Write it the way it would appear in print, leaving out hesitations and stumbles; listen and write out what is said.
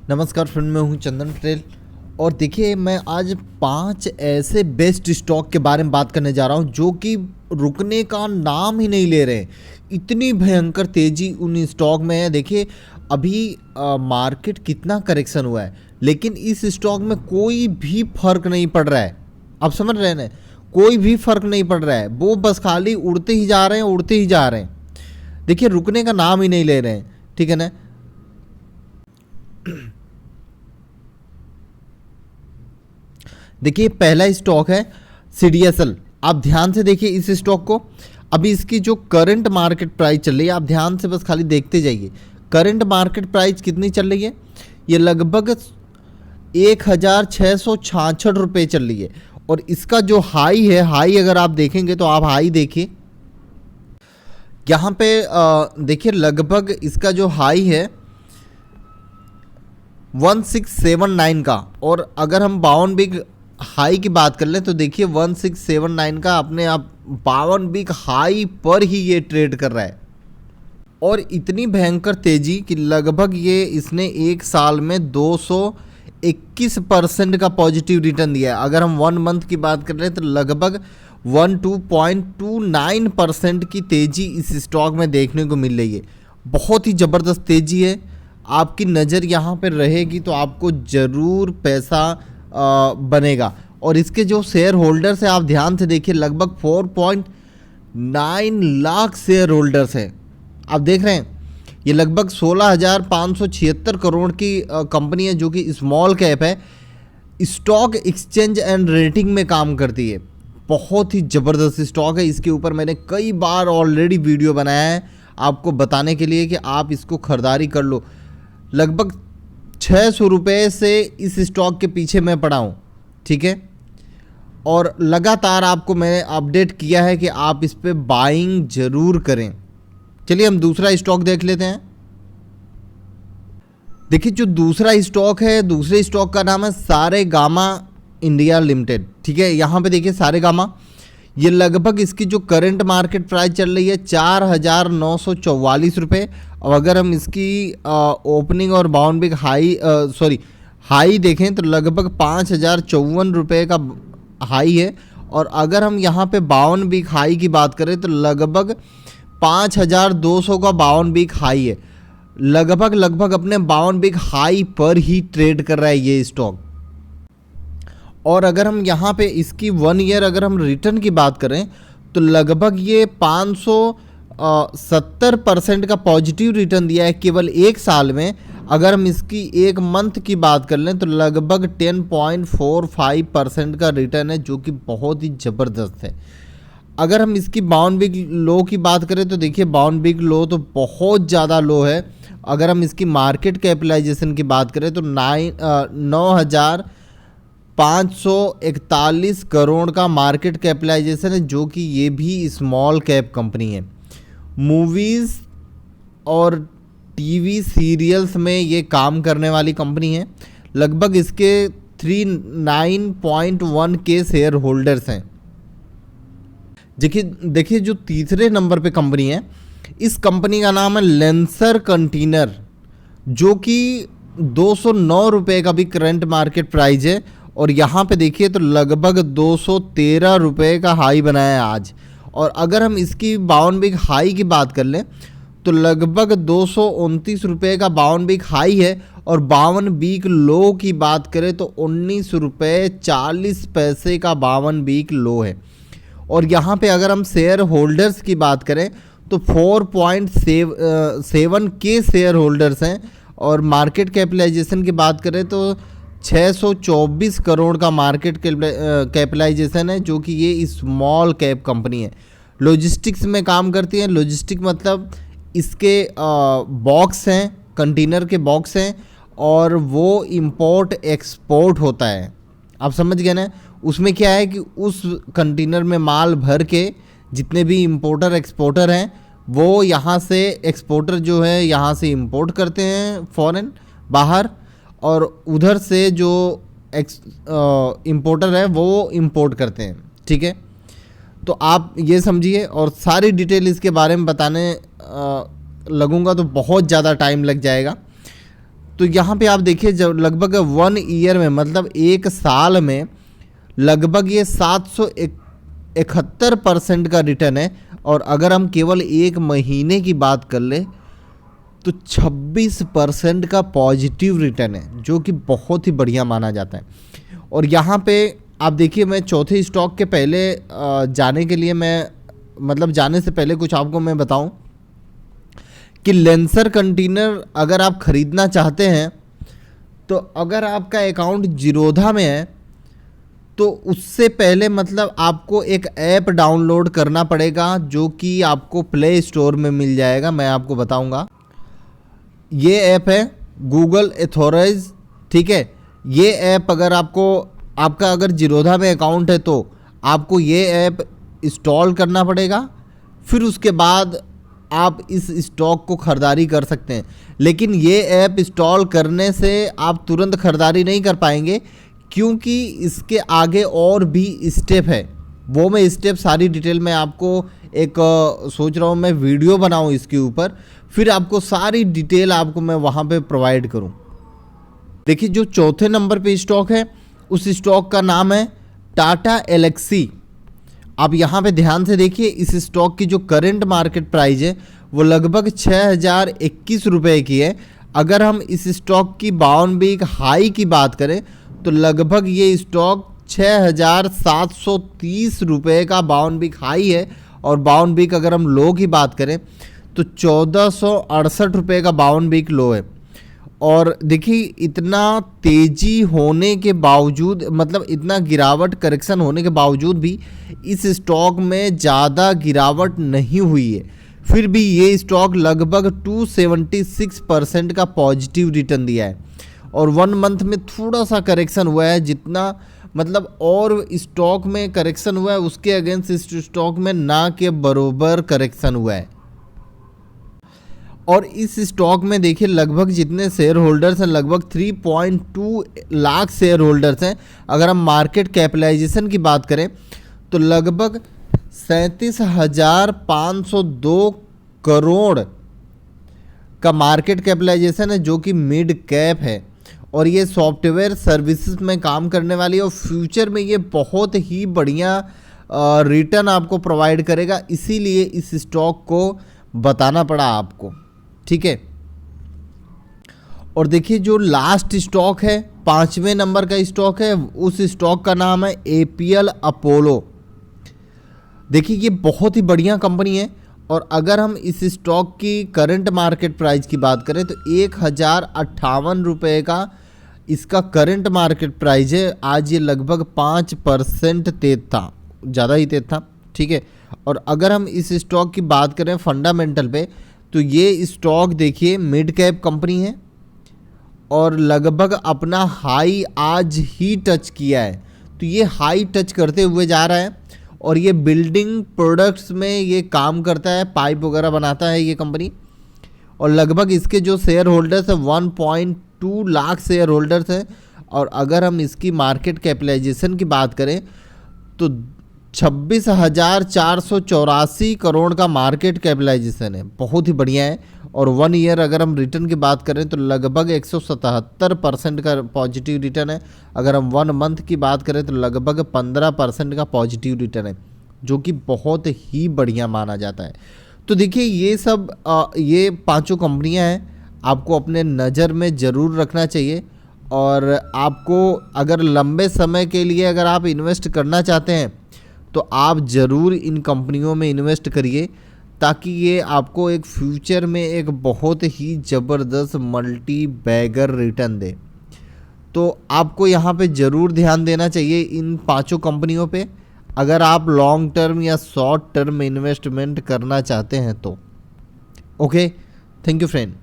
नमस्कार फ्रेंड, मैं हूं चंदन पटेल और देखिए मैं आज 5 ऐसे बेस्ट स्टॉक के बारे में बात करने जा रहा हूं जो कि रुकने का नाम ही नहीं ले रहे हैं। इतनी भयंकर तेज़ी उन स्टॉक में है। देखिए अभी मार्केट कितना करेक्शन हुआ है, लेकिन इस स्टॉक में कोई भी फर्क नहीं पड़ रहा है। आप समझ रहे हैं ना, कोई भी फर्क नहीं पड़ रहा है। वो बस खाली उड़ते ही जा रहे हैं, उड़ते ही जा रहे हैं। देखिए रुकने का नाम ही नहीं ले रहे हैं, ठीक है ना। देखिए पहला स्टॉक है CDSL। आप ध्यान से देखिए इस स्टॉक को। अभी इसकी जो करंट मार्केट प्राइस चल रही है, आप ध्यान से बस खाली देखते जाइए। करंट मार्केट प्राइस कितनी चल रही है? ये लगभग 1666 रुपये चल रही है। और इसका जो हाई है, हाई अगर आप देखेंगे तो आप हाई देखिए यहाँ पे। देखिए लगभग इसका जो हाई है 1679 का। और अगर हम 52 वीक हाई की बात कर लें तो देखिए 1679 का अपने आप 52 वीक हाई पर ही ये ट्रेड कर रहा है। और इतनी भयंकर तेजी कि लगभग ये इसने एक साल में 221% का पॉजिटिव रिटर्न दिया है। अगर हम 1 मंथ की बात कर रहे हैं तो लगभग 12.29% की तेजी इस स्टॉक में देखने को मिल रही है। बहुत ही ज़बरदस्त तेजी है। आपकी नज़र यहाँ पर रहेगी तो आपको ज़रूर पैसा बनेगा। और इसके जो शेयर होल्डर्स हैं आप ध्यान से देखिए, लगभग 4.9 लाख शेयर होल्डर्स हैं। आप देख रहे हैं ये लगभग 16,576 करोड़ की कंपनी है जो कि स्मॉल कैप है। स्टॉक एक्सचेंज एंड रेटिंग में काम करती है। बहुत ही ज़बरदस्त स्टॉक है। इसके ऊपर मैंने कई बार ऑलरेडी वीडियो बनाया है आपको बताने के लिए कि आप इसको खरीदारी कर लो। लगभग 600 रुपये से इस स्टॉक के पीछे मैं पड़ा हूँ, ठीक है। और लगातार आपको मैंने अपडेट किया है कि आप इस पे बाइंग ज़रूर करें। चलिए हम दूसरा स्टॉक देख लेते हैं। देखिए जो दूसरा स्टॉक है, दूसरे स्टॉक का नाम है सारेगामा इंडिया लिमिटेड, ठीक है। यहाँ पे देखिए सारेगामा, ये लगभग इसकी जो करंट मार्केट प्राइस चल रही है 4,944 रुपये। और अगर हम इसकी ओपनिंग और बाउंड बिग हाई देखें तो लगभग 5,054 रुपये का हाई है। और अगर हम यहाँ पे 52 वीक हाई की बात करें तो लगभग 5,200 का 52 वीक हाई है। लगभग अपने 52 वीक हाई पर ही ट्रेड कर रहा है ये स्टॉक। और अगर हम यहाँ पे इसकी 1 ईयर अगर हम रिटर्न की बात करें तो लगभग ये 570% का पॉजिटिव रिटर्न दिया है केवल एक साल में। अगर हम इसकी 1 मंथ की बात कर लें तो लगभग 10.45% का रिटर्न है, जो कि बहुत ही ज़बरदस्त है। अगर हम इसकी 52 वीक लो की बात करें तो देखिए 52 वीक लो तो बहुत ज़्यादा लो है। अगर हम इसकी मार्केट कैपिटलाइजेशन की बात करें तो 9,541 करोड़ का मार्केट कैपिटलाइजेशन है, जो कि ये भी स्मॉल कैप कंपनी है। मूवीज़ और टीवी सीरियल्स में ये काम करने वाली कंपनी है। लगभग इसके 39.1 के शेयर होल्डर्स हैं। देखिए जो तीसरे नंबर पे कंपनी है, इस कंपनी का नाम है लेंसर कंटेनर, जो कि 209 रुपये का भी करंट मार्केट प्राइस है। और यहाँ पे देखिए तो लगभग 213 रुपये का हाई बनाया है आज। और अगर हम इसकी 52 वीक हाई की बात कर लें तो लगभग 229 रुपये का 52 वीक हाई है। और 52 वीक लो की बात करें तो 19 रुपये 40 पैसे का 52 वीक लो है। और यहाँ पे अगर हम शेयर होल्डर्स की बात करें तो 4.7 के शेयर होल्डर्स हैं। और मार्केट कैपिटलाइजेशन की बात करें तो 624 करोड़ का मार्केट कैपिटलाइजेशन है, जो कि ये स्मॉल कैप कंपनी है। लॉजिस्टिक्स में काम करती है। लॉजिस्टिक मतलब इसके बॉक्स हैं, कंटेनर के बॉक्स हैं, और वो इंपोर्ट एक्सपोर्ट होता है। आप समझ गए ना। उसमें क्या है कि उस कंटेनर में माल भर के जितने भी इंपोर्टर एक्सपोर्टर हैं वो यहाँ से एक्सपोर्टर जो है यहाँ से इंपोर्ट करते हैं फॉरेन बाहर, और उधर से जो इंपोर्टर है वो इंपोर्ट करते हैं, ठीक है। तो आप ये समझिए। और सारी डिटेल इसके बारे में बताने लगूंगा तो बहुत ज़्यादा टाइम लग जाएगा। तो यहाँ पे आप देखिए जब लगभग 1 ईयर में मतलब 1 साल में लगभग ये 771% का रिटर्न है। और अगर हम केवल 1 महीने की बात कर ले तो 26% का पॉजिटिव रिटर्न है, जो कि बहुत ही बढ़िया माना जाता है। और यहाँ पे आप देखिए, मैं चौथे स्टॉक के पहले जाने के लिए मैं मतलब जाने से पहले कुछ आपको मैं बताऊं कि लेंसर कंटेनर अगर आप ख़रीदना चाहते हैं तो अगर आपका अकाउंट जीरोधा में है तो उससे पहले मतलब आपको एक ऐप डाउनलोड करना पड़ेगा, जो कि आपको प्ले स्टोर में मिल जाएगा। मैं आपको बताऊंगा, ये ऐप है गूगल एथोराइज, ठीक है। ये ऐप अगर आपका अगर जीरोधा में अकाउंट है तो आपको ये ऐप इंस्टॉल करना पड़ेगा, फिर उसके बाद आप इस स्टॉक को ख़रीदारी कर सकते हैं। लेकिन ये ऐप इंस्टॉल करने से आप तुरंत ख़रीदारी नहीं कर पाएंगे, क्योंकि इसके आगे और भी स्टेप है। वो मैं स्टेप सारी डिटेल में आपको एक सोच रहा हूँ मैं वीडियो बनाऊँ इसके ऊपर, फिर आपको सारी डिटेल आपको मैं वहाँ पे प्रोवाइड करूँ। देखिए, जो चौथे नंबर पे स्टॉक है उस स्टॉक का नाम है टाटा एलेक्सी। आप यहाँ पे ध्यान से देखिए, इस स्टॉक की जो करंट मार्केट प्राइस है वो लगभग 6021 रुपये की है। अगर हम इस स्टॉक की 52 वीक हाई की बात करें तो लगभग ये स्टॉक 6730 रुपये का 52 वीक हाई है। और 52 वीक अगर हम लो की बात करें तो 1468 रुपये का 52 वीक लो है। और देखिए, इतना तेज़ी होने के बावजूद मतलब इतना गिरावट करेक्शन होने के बावजूद भी इस स्टॉक में ज़्यादा गिरावट नहीं हुई है। फिर भी ये स्टॉक लगभग 276% का पॉजिटिव रिटर्न दिया है। और 1 मंथ में थोड़ा सा करेक्शन हुआ है, जितना मतलब और स्टॉक में करेक्शन हुआ है उसके अगेंस्ट इस स्टॉक में ना के बरोबर करेक्शन हुआ है। और इस स्टॉक में देखिए लगभग जितने शेयर होल्डर्स हैं लगभग 3.2 लाख शेयर होल्डर्स हैं। अगर हम मार्केट कैपिटलाइजेशन की बात करें तो लगभग 37,502 करोड़ का मार्केट कैपिटलाइजेशन है, जो कि मिड कैप है। और ये सॉफ्टवेयर सर्विसेज में काम करने वाली है और फ्यूचर में ये बहुत ही बढ़िया रिटर्न आपको प्रोवाइड करेगा, इसीलिए इस स्टॉक को बताना पड़ा आपको, ठीक है। और देखिए, जो लास्ट स्टॉक है 5वें नंबर का स्टॉक है, उस स्टॉक का नाम है APL अपोलो। देखिए, ये बहुत ही बढ़िया कंपनी है। और अगर हम इस स्टॉक की करंट मार्केट प्राइस की बात करें तो 1058 रुपये का इसका करंट मार्केट प्राइस है। आज ये लगभग 5% तेज था, ज़्यादा ही तेज था, ठीक है। और अगर हम इस स्टॉक की बात करें फंडामेंटल पे तो ये स्टॉक देखिए मिड कैप कंपनी है और लगभग अपना हाई आज ही टच किया है। तो ये हाई टच करते हुए जा रहा है और ये बिल्डिंग प्रोडक्ट्स में ये काम करता है, पाइप वगैरह बनाता है ये कंपनी। और लगभग इसके जो शेयर होल्डर्स है 1.2 लाख शेयर होल्डर्स हैं। और अगर हम इसकी मार्केट कैपिटलाइजेशन की बात करें तो 26,484 करोड़ का मार्केट कैपिटलाइजेशन है, बहुत ही बढ़िया है। और 1 ईयर अगर हम रिटर्न की बात करें तो लगभग 177% का पॉजिटिव रिटर्न है। अगर हम 1 मंथ की बात करें तो लगभग 15% का पॉजिटिव रिटर्न है, जो कि बहुत ही बढ़िया माना जाता है। तो देखिए, ये सब ये 5 कंपनियां हैं, आपको अपने नज़र में ज़रूर रखना चाहिए। और आपको अगर लंबे समय के लिए अगर आप इन्वेस्ट करना चाहते हैं तो आप ज़रूर इन कंपनियों में इन्वेस्ट करिए, ताकि ये आपको एक फ्यूचर में एक बहुत ही ज़बरदस्त मल्टी बैगर रिटर्न दे। तो आपको यहाँ पे ज़रूर ध्यान देना चाहिए इन 5 कंपनियों पे, अगर आप लॉन्ग टर्म या शॉर्ट टर्म इन्वेस्टमेंट करना चाहते हैं तो। Okay, thank you friend.